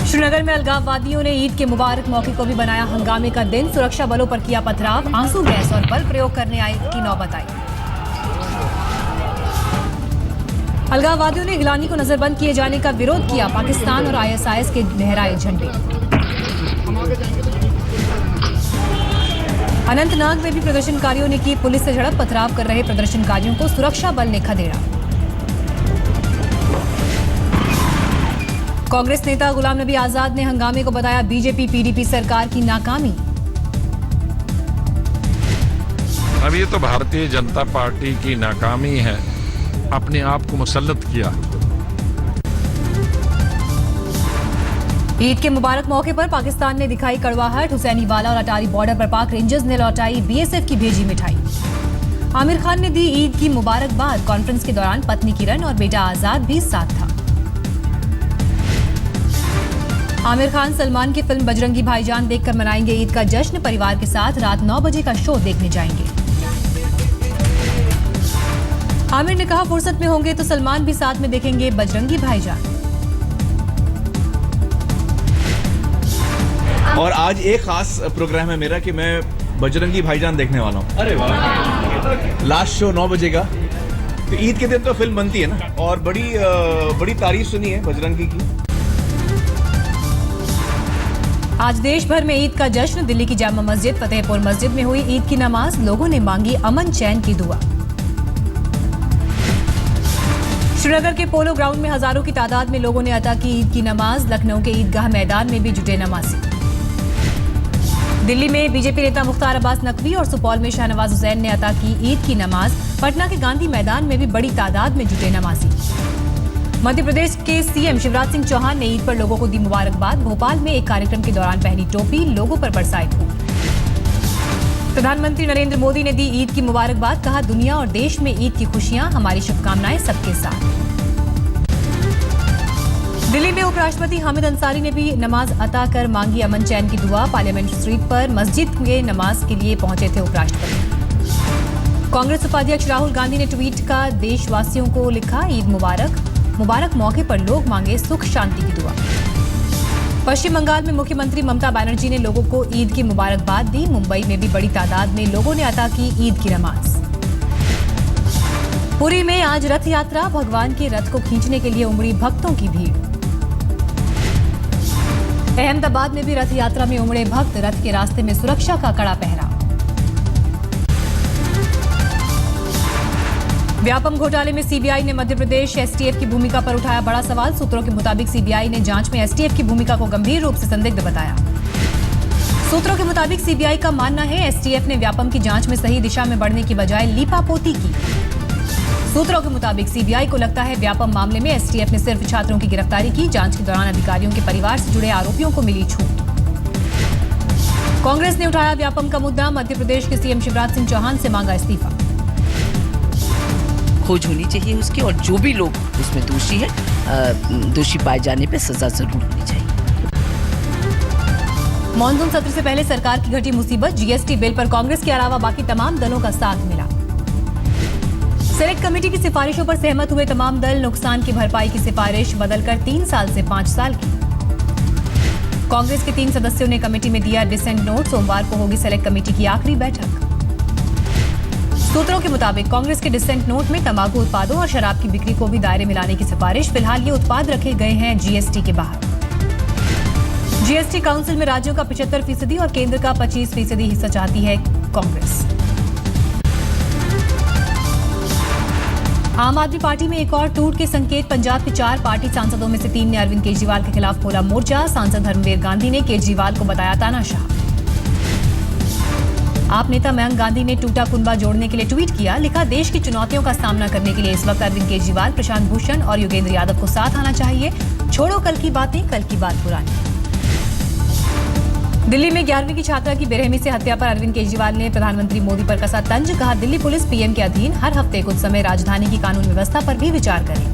श्रीनगर में अलगाववादियों ने ईद के मुबारक मौके को भी बनाया हंगामे का दिन। सुरक्षा बलों पर किया पथराव, आंसू गैस और बल प्रयोग करने आए की नौबत आई। अलगाववादियों ने गिलानी को नजरबंद किए जाने का विरोध किया। पाकिस्तान और ISIS के लहराए झंडे। अनंतनाग में भी प्रदर्शनकारियों ने की पुलिस से झड़प। पथराव कर रहे प्रदर्शनकारियों को सुरक्षा बल ने खदेड़ा। कांग्रेस नेता गुलाम नबी आजाद ने हंगामे को बताया बीजेपी PDP सरकार की नाकामी। अब ये तो भारतीय जनता पार्टी की नाकामी है, अपने आप को मुसल्लत किया। ईद के मुबारक मौके पर पाकिस्तान ने दिखाई कड़वाहट। हुसैनीवाला और अटारी बॉर्डर पर पाक रेंजर्स ने लौटाई BSF की भेजी मिठाई। आमिर खान ने दी ईद की मुबारकबाद। कॉन्फ्रेंस के दौरान पत्नी किरण और बेटा आजाद भी साथ था। आमिर खान सलमान की फिल्म बजरंगी भाईजान देखकर मनाएंगे ईद का जश्न। परिवार के साथ रात 9 बजे का शो देखने जाएंगे। आमिर ने कहा फुर्सत में होंगे तो सलमान भी साथ में देखेंगे बजरंगी भाईजान। और आज एक खास प्रोग्राम है मेरा कि मैं बजरंगी भाईजान देखने वाला हूँ। अरे वाह! लास्ट शो 9 बजे का। तो ईद के दिन तो फिल्म बनती है ना, और बड़ी तारीफ सुनी है बजरंगी की। आज देश भर में ईद का जश्न। दिल्ली की जामा मस्जिद, फतेहपुर मस्जिद में हुई ईद की नमाज। लोगों ने मांगी अमन चैन की दुआ। श्रीनगर के पोलो ग्राउंड में हजारों की तादाद में लोगों ने अता की ईद की नमाज। लखनऊ के ईदगाह मैदान में भी जुटे नमाजी। दिल्ली में बीजेपी नेता मुख्तार अब्बास नकवी और सुपौल में शाहनवाज हुसैन ने अता की ईद की नमाज। पटना के गांधी मैदान में भी बड़ी तादाद में जुटे नमाजी। मध्य प्रदेश के CM शिवराज सिंह चौहान ने ईद पर लोगों को दी मुबारकबाद। भोपाल में एक कार्यक्रम के दौरान पहनी टोपी, लोगों पर बरसाए फूल। प्रधानमंत्री नरेंद्र मोदी ने दी ईद की मुबारकबाद। कहा दुनिया और देश में ईद की खुशियां, हमारी शुभकामनाएं सबके साथ। दिल्ली में उपराष्ट्रपति हामिद अंसारी ने भी नमाज अता कर मांगी अमन चैन की दुआ। पार्लियामेंट स्ट्रीट पर मस्जिद में नमाज के लिए पहुंचे थे उपराष्ट्रपति। कांग्रेस उपाध्यक्ष राहुल गांधी ने ट्वीट का देशवासियों को लिखा ईद मुबारक। मुबारक मौके पर लोग मांगे सुख शांति की दुआ। पश्चिम बंगाल में मुख्यमंत्री ममता बनर्जी ने लोगों को ईद की मुबारकबाद दी। मुंबई में भी बड़ी तादाद में लोगों ने अता की ईद की नमाज। पुरी में आज रथ यात्रा। भगवान के रथ को खींचने के लिए उमड़ी भक्तों की भीड़। अहमदाबाद में भी रथ यात्रा में उमड़े भक्त। रथ के रास्ते में सुरक्षा का कड़ा पहरा। व्यापम घोटाले में CBI ने मध्य प्रदेश STF की भूमिका पर उठाया बड़ा सवाल। सूत्रों के मुताबिक CBI ने जांच में STF की भूमिका को गंभीर रूप से संदिग्ध बताया। सूत्रों के मुताबिक CBI का मानना है STF ने व्यापम की जांच में सही दिशा में बढ़ने की बजाय लीपापोती की। सूत्रों के मुताबिक CBI को लगता है व्यापम मामले में STF ने सिर्फ छात्रों की गिरफ्तारी की। जांच के दौरान अधिकारियों के परिवार से जुड़े आरोपियों को मिली छूट। कांग्रेस ने उठाया व्यापम का मुद्दा। मध्य प्रदेश के CM शिवराज सिंह चौहान से मांगा इस्तीफा। खोज होनी चाहिए उसकी, और जो भी लोग उसमें दोषी है, दोषी पाए जाने पे सजा जरूर होनी चाहिए। मॉनसून सत्र से पहले सरकार की घटी मुसीबत। GST बिल पर कांग्रेस के अलावा बाकी तमाम दलों का साथ मिला। सेलेक्ट कमेटी की सिफारिशों पर सहमत हुए तमाम दल। नुकसान की भरपाई की सिफारिश बदलकर 3 साल से 5 साल की। कांग्रेस के 3 सदस्यों ने कमेटी में दिया डिसेंट नोट। सोमवार को होगी सेलेक्ट कमेटी की आखिरी बैठक। सूत्रों के मुताबिक कांग्रेस के डिसेंट नोट में तंबाकू उत्पादों और शराब की बिक्री को भी दायरे में लाने की सिफारिश। फिलहाल ये उत्पाद रखे गए हैं GST के बाहर। GST काउंसिल में राज्यों का 75% और केंद्र का 25% हिस्सा चाहती है कांग्रेस। आम आदमी पार्टी में एक और टूट के संकेत। पंजाब के 4 पार्टी सांसदों में से 3 ने अरविंद केजरीवाल के खिलाफ खोला मोर्चा। सांसद धर्मवीर गांधी ने केजरीवाल को बताया तानाशाह। आप नेता मयंक गांधी ने टूटा कुनबा जोड़ने के लिए ट्वीट किया। लिखा देश की चुनौतियों का सामना करने के लिए इस वक्त अरविंद केजरीवाल, प्रशांत भूषण और योगेंद्र यादव को साथ आना चाहिए। छोड़ो कल की बातें, कल की बात पुरानी। दिल्ली में 11वीं की छात्रा की बेरहमी से हत्या पर अरविंद केजरीवाल ने प्रधानमंत्री मोदी पर कसा तंज। कहा दिल्ली पुलिस PM के अधीन। हर हफ्ते कुछ समय राजधानी की कानून व्यवस्था पर भी विचार करें।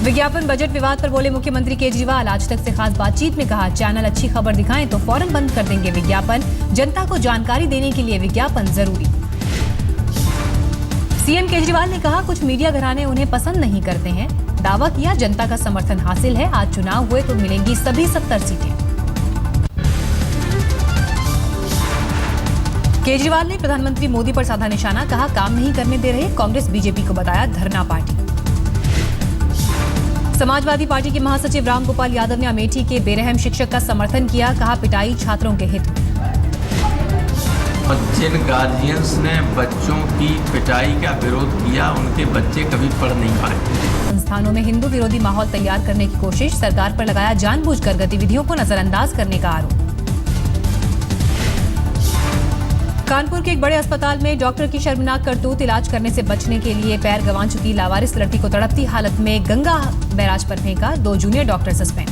विज्ञापन बजट विवाद पर बोले मुख्यमंत्री केजरीवाल। आज तक से खास बातचीत में कहा चैनल अच्छी खबर दिखाएं तो फौरन बंद कर देंगे विज्ञापन। जनता को जानकारी देने के लिए विज्ञापन जरूरी। सीएम केजरीवाल ने कहा कुछ मीडिया घराने उन्हें पसंद नहीं करते हैं। दावा किया जनता का समर्थन हासिल है, आज चुनाव हुए तो मिलेंगी सभी 70 सीटें। केजरीवाल ने प्रधानमंत्री मोदी पर साधा निशाना, कहा काम नहीं करने दे रहे, कांग्रेस बीजेपी को बताया धरना पार्टी। समाजवादी पार्टी के महासचिव रामगोपाल यादव ने अमेठी के बेरहम शिक्षक का समर्थन किया, कहा पिटाई छात्रों के हित में। जिन गार्जियंस ने बच्चों की पिटाई का विरोध किया उनके बच्चे कभी पढ़ नहीं पाए। संस्थानों में हिंदू विरोधी माहौल तैयार करने की कोशिश, सरकार पर लगाया जानबूझकर गतिविधियों को नजरअंदाज करने का आरोप। कानपुर के एक बड़े अस्पताल में डॉक्टर की शर्मनाक करतूत, इलाज करने से बचने के लिए पैर गंवा चुकी लावारिस लड़की को तड़पती हालत में गंगा बैराज पर फेंका, 2 जूनियर डॉक्टर सस्पेंड।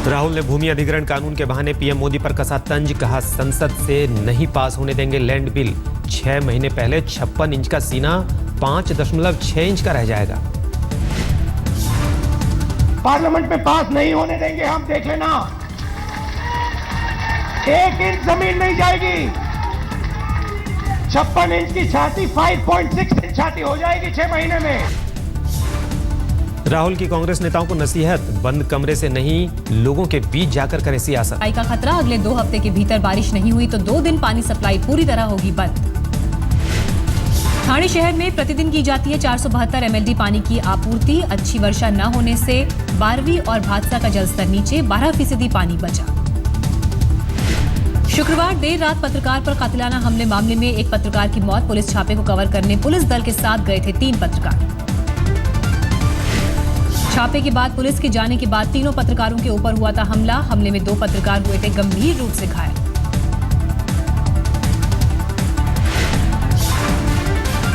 राहुल ने भूमि अधिग्रहण कानून के बहाने पीएम मोदी पर कसा तंज, कहा संसद से नहीं पास होने देंगे लैंड बिल। 6 महीने पहले 56 इंच का सीना 5.6 इंच का रह जाएगा। पार्लियामेंट में पास नहीं होने देंगे हम, देख लेना। 1 इंच जमीन नहीं जाएगी। 56 इंच की छाती 5.6 इंच छाती हो जाएगी 6 महीने में। राहुल की कांग्रेस नेताओं को नसीहत, बंद कमरे से नहीं लोगों के बीच जाकर करें सियासत। का खतरा, अगले 2 हफ्ते के भीतर बारिश नहीं हुई तो 2 दिन पानी सप्लाई पूरी तरह होगी बंद। ठाणे शहर में प्रतिदिन की जाती है 472 एमएलडी पानी की आपूर्ति, अच्छी वर्षा न होने से 12वीं और भादसा का जलस्तर नीचे, 12% पानी बचा। शुक्रवार देर रात पत्रकार पर कातिलाना हमले मामले में एक पत्रकार की मौत, पुलिस छापे को कवर करने पुलिस दल के साथ गए थे 3 पत्रकार। छापे के बाद पुलिस के जाने के बाद तीनों पत्रकारों के ऊपर हुआ था हमला, हमले में 2 पत्रकार हुए थे गंभीर रूप से घायल।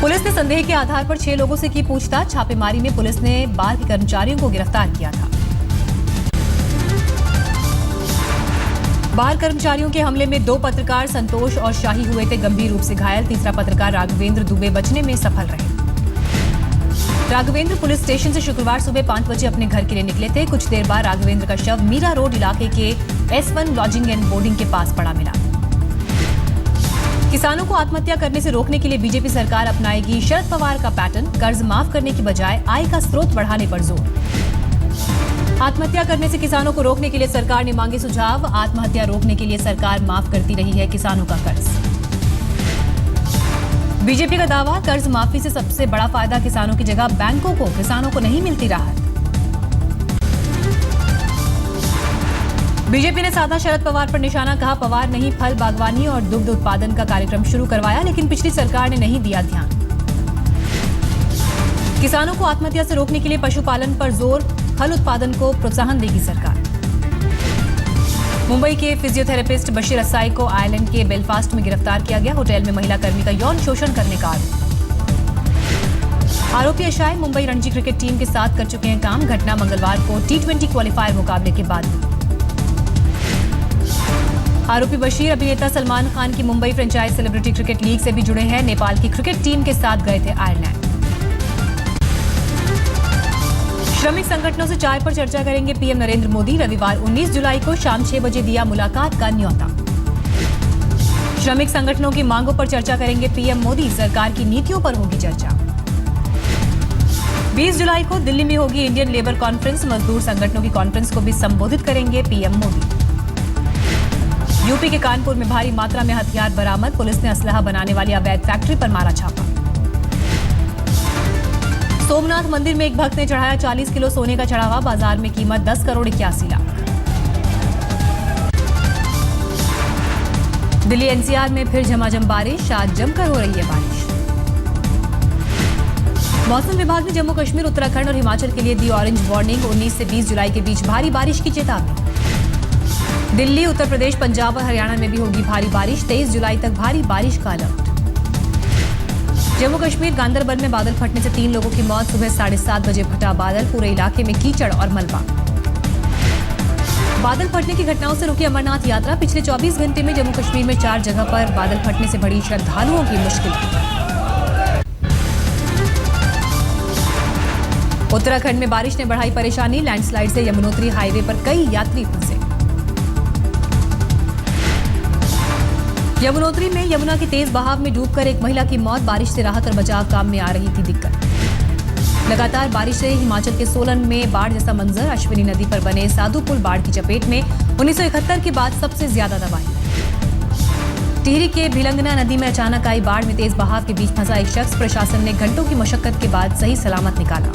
पुलिस ने संदेह के आधार पर 6 लोगों से की पूछताछ, छापेमारी में पुलिस ने बार के कर्मचारियों को गिरफ्तार किया था। बार कर्मचारियों के हमले में 2 पत्रकार संतोष और शाही हुए थे गंभीर रूप से घायल, तीसरा पत्रकार राघवेंद्र दुबे बचने में सफल रहे। राघवेंद्र पुलिस स्टेशन से शुक्रवार सुबह 5 बजे अपने घर के लिए निकले थे। कुछ देर बाद राघवेंद्र का शव मीरा रोड इलाके के S1 लॉजिंग एंड बोर्डिंग के पास पड़ा मिला। किसानों को आत्महत्या करने से रोकने के लिए बीजेपी सरकार अपनाएगी शरद पवार का पैटर्न, कर्ज माफ करने की बजाय आय का स्रोत बढ़ाने पर जोर। आत्महत्या करने से किसानों को रोकने के लिए सरकार ने मांगे सुझाव, आत्महत्या रोकने के लिए सरकार माफ करती रही है किसानों का कर्ज। बीजेपी का दावा, कर्ज माफी से सबसे बड़ा फायदा किसानों की जगह बैंकों को, किसानों को नहीं मिलती राहत। बीजेपी ने साधा शरद पवार पर निशाना, कहा पवार नहीं फल बागवानी और दुग्ध उत्पादन का कार्यक्रम शुरू करवाया, लेकिन पिछली सरकार ने नहीं दिया ध्यान। किसानों को आत्महत्या से रोकने के लिए पशुपालन पर जोर, फल उत्पादन को प्रोत्साहन देगी सरकार। मुंबई के फिजियोथेरेपिस्ट बशीर असाई को आयरलैंड के बेलफास्ट में गिरफ्तार किया गया, होटल में महिला कर्मी का यौन शोषण करने का आरोपी अशाई मुंबई रणजी क्रिकेट टीम के साथ कर चुके हैं काम, घटना मंगलवार को T20 क्वालिफायर मुकाबले के बाद। आरोपी बशीर अभिनेता सलमान खान की Mumbai franchise celebrity cricket league से भी जुड़े हैं, नेपाल की क्रिकेट टीम के साथ गए थे आयरलैंड। श्रमिक संगठनों से चाय पर चर्चा करेंगे पीएम नरेंद्र मोदी, रविवार 19 जुलाई को शाम 6 बजे दिया मुलाकात का न्योता। श्रमिक संगठनों की मांगों पर चर्चा करेंगे पीएम मोदी, सरकार की नीतियों पर होगी चर्चा। 20 जुलाई को दिल्ली में होगी इंडियन लेबर कॉन्फ्रेंस, मजदूर संगठनों की कॉन्फ्रेंस को भी संबोधित करेंगे पीएम मोदी। यूपी के कानपुर में भारी मात्रा में हथियार बरामद, पुलिस ने असलहा बनाने वाली अवैध फैक्ट्री पर मारा छापा। सोमनाथ मंदिर में एक भक्त ने चढ़ाया 40 किलो सोने का चढ़ावा, बाजार में कीमत 10 करोड़ 81 लाख। दिल्ली एनसीआर में फिर झमाझम बारिश, आज जमकर हो रही है बारिश। मौसम विभाग ने जम्मू कश्मीर, उत्तराखंड और हिमाचल के लिए दी ऑरेंज वार्निंग, 19 से 20 जुलाई के बीच भारी बारिश की चेतावनी। दिल्ली, उत्तर प्रदेश, पंजाब और हरियाणा में भी होगी भारी बारिश, 23 जुलाई तक भारी बारिश का अलर्ट। जम्मू कश्मीर, गांदरबल में बादल फटने से 3 लोगों की मौत, सुबह 7:30 बजे फटा बादल, पूरे इलाके में कीचड़ और मलबा। बादल फटने की घटनाओं से रुकी अमरनाथ यात्रा, पिछले 24 घंटे में जम्मू कश्मीर में 4 जगह पर बादल फटने से बढ़ी श्रद्धालुओं की मुश्किल। उत्तराखंड में बारिश ने बढ़ाई परेशानी, लैंडस्लाइड से यमुनोत्री हाईवे पर कई यात्री फंसे। यमुनोत्री में यमुना के तेज बहाव में डूबकर एक महिला की मौत, बारिश से राहत और बचाव काम में आ रही थी दिक्कत। लगातार बारिश से हिमाचल के सोलन में बाढ़ जैसा मंजर, अश्विनी नदी पर बने साधु पुल बाढ़ की चपेट में, 1971 के बाद सबसे ज्यादा तबाही। टिहरी के भिलंगना नदी में अचानक आई बाढ़ में तेज बहाव के बीच फंसा एक शख्स, प्रशासन ने घंटों की मशक्कत के बाद सही सलामत निकाला।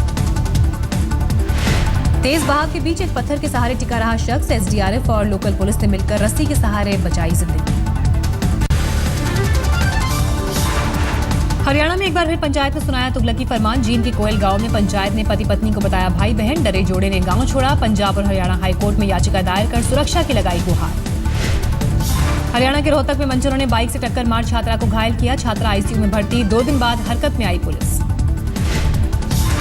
तेज बहाव के बीच एक पत्थर के सहारे टिका रहा शख्स, एसडीआरएफ और लोकल पुलिस ने मिलकर रस्सी के सहारे बचाई जिंदगी। हरियाणा में एक बार फिर पंचायत में सुनाया तुगलकी फरमान। जींद के कोयल गांव में पंचायत ने पति पत्नी को बताया भाई बहन, डरे जोड़े ने गांव छोड़ा। पंजाब और हरियाणा हाईकोर्ट में याचिका दायर कर सुरक्षा की लगाई गुहार। हरियाणा के रोहतक में मंचरों ने बाइक से टक्कर मार छात्रा को घायल किया, छात्रा आईसीयू में भर्ती, 2 दिन बाद हरकत में आई पुलिस।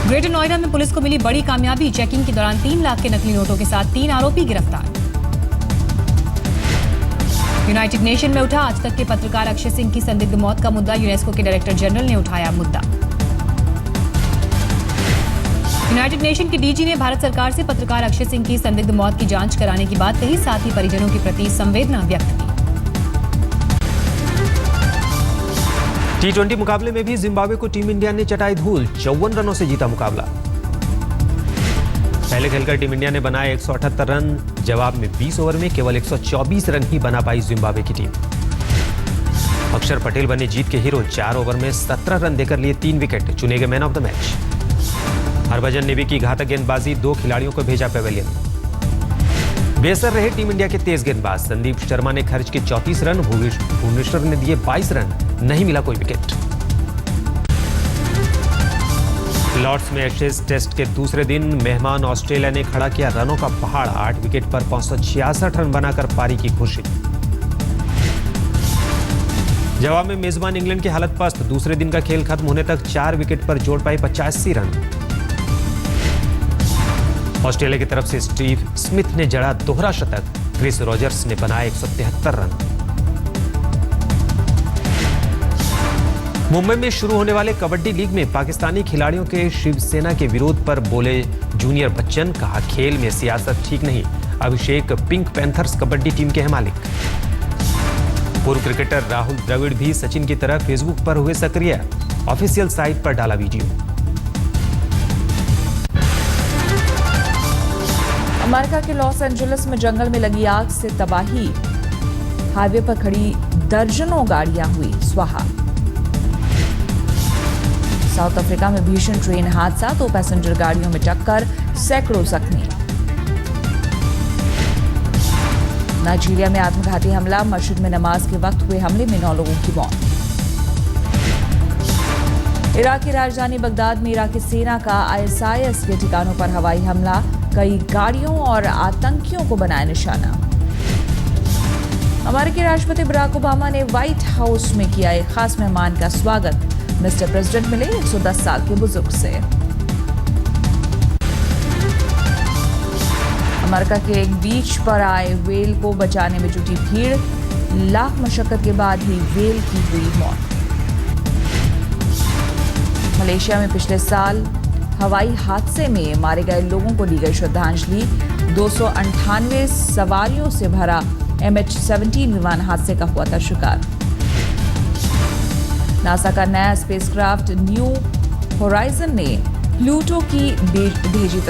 ग्रेटर नोएडा में पुलिस को मिली बड़ी कामयाबी, चेकिंग के दौरान 3 लाख के नकली नोटों के साथ 3 आरोपी गिरफ्तार। यूनाइटेड नेशन में उठा आज तक के पत्रकार अक्षय सिंह की संदिग्ध मौत का मुद्दा, यूनेस्को के डायरेक्टर जनरल ने उठाया मुद्दा। यूनाइटेड नेशन के डीजी ने भारत सरकार से पत्रकार अक्षय सिंह की संदिग्ध मौत की जांच कराने की बात कही, साथ ही परिजनों के प्रति संवेदना व्यक्त की। T20 मुकाबले में भी जिम्बाब्वे को टीम इंडिया ने चटाई धूल, 54 रनों से जीता मुकाबला। पहले खेलकर टीम इंडिया ने बनाए 178 रन, जवाब में 20 ओवर में केवल 124 रन ही बना पाई जिम्बाब्वे की टीम। अक्षर पटेल बने जीत के हीरो, 4 ओवर में 17 रन देकर लिए 3 विकेट, चुने गए man of the match. Harbhajan ने भी की घातक गेंदबाजी, 2 खिलाड़ियों को भेजा पेवेलियन। बेसर रहे टीम इंडिया के तेज गेंदबाज, संदीप शर्मा ने खर्च के 34 रन, भुवनेश्वर ने दिए 22 रन, नहीं मिला कोई विकेट। लॉर्ड्स में एशेज टेस्ट के दूसरे दिन मेहमान ऑस्ट्रेलिया ने खड़ा किया रनों का पहाड़, 8 विकेट पर 566 रन बनाकर पारी की खुशी। जवाब में मेजबान इंग्लैंड की हालत पस्त, दूसरे दिन का खेल खत्म होने तक 4 विकेट पर जोड़ पाई 85 रन। ऑस्ट्रेलिया की तरफ से स्टीव स्मिथ ने जड़ा दोहरा शतक, क्रिस रॉजर्स ने बनाए 173 रन। मुंबई में शुरू होने वाले कबड्डी लीग में पाकिस्तानी खिलाड़ियों के शिवसेना के विरोध पर बोले जूनियर बच्चन, कहा खेल में सियासत ठीक नहीं। अभिषेक पिंक पैंथर्स कबड्डी टीम के हैं मालिक। पूर्व क्रिकेटर राहुल द्रविड़ भी सचिन की तरह फेसबुक पर हुए सक्रिय, ऑफिशियल साइट पर डाला वीडियो। अमेरिका के लॉस एंजलिस में जंगल में लगी आग से तबाही, हाईवे पर खड़ी दर्जनों गाड़ियां हुई स्वाहा। साउथ अफ्रीका में भीषण ट्रेन हादसा, 2 पैसेंजर गाड़ियों में टक्कर, सैकड़ों जख्मी। नाइजीरिया में आत्मघाती हमला, मस्जिद में नमाज के वक्त हुए हमले में 9 लोगों की मौत। इराक की राजधानी बगदाद में इराकी सेना का ISIS के ठिकानों पर हवाई हमला, कई गाड़ियों और आतंकियों को बनाया निशाना। अमेरिकी राष्ट्रपति बराक ओबामा ने व्हाइट हाउस में किया एक खास मेहमान का स्वागत, मिस्टर प्रेसिडेंट मिले 110 साल के बुजुर्ग से। अमेरिका के एक बीच पर आए व्हेल को बचाने में जुटी भीड़, लाख मशक्कत के बाद ही व्हेल की हुई मौत। मलेशिया में पिछले साल हवाई हादसे में मारे गए लोगों को दी गई श्रद्धांजलि, 298 सवारियों से भरा MH17 विमान हादसे का हुआ था शिकार। नासा का नया स्पेसक्राफ्ट न्यू होराइजन ने प्लूटो की भेजी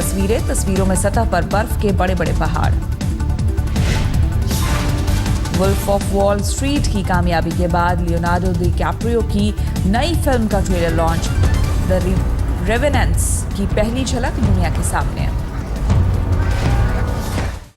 तस्वीरों में सतह पर बर्फ के बड़े बड़े पहाड़। वुल्फ ऑफ वॉल स्ट्रीट की कामयाबी के बाद लियोनार्डो डी कैप्रियो की नई फिल्म का ट्रेलर लॉन्च, द रेवेनेंस की पहली झलक दुनिया के सामने।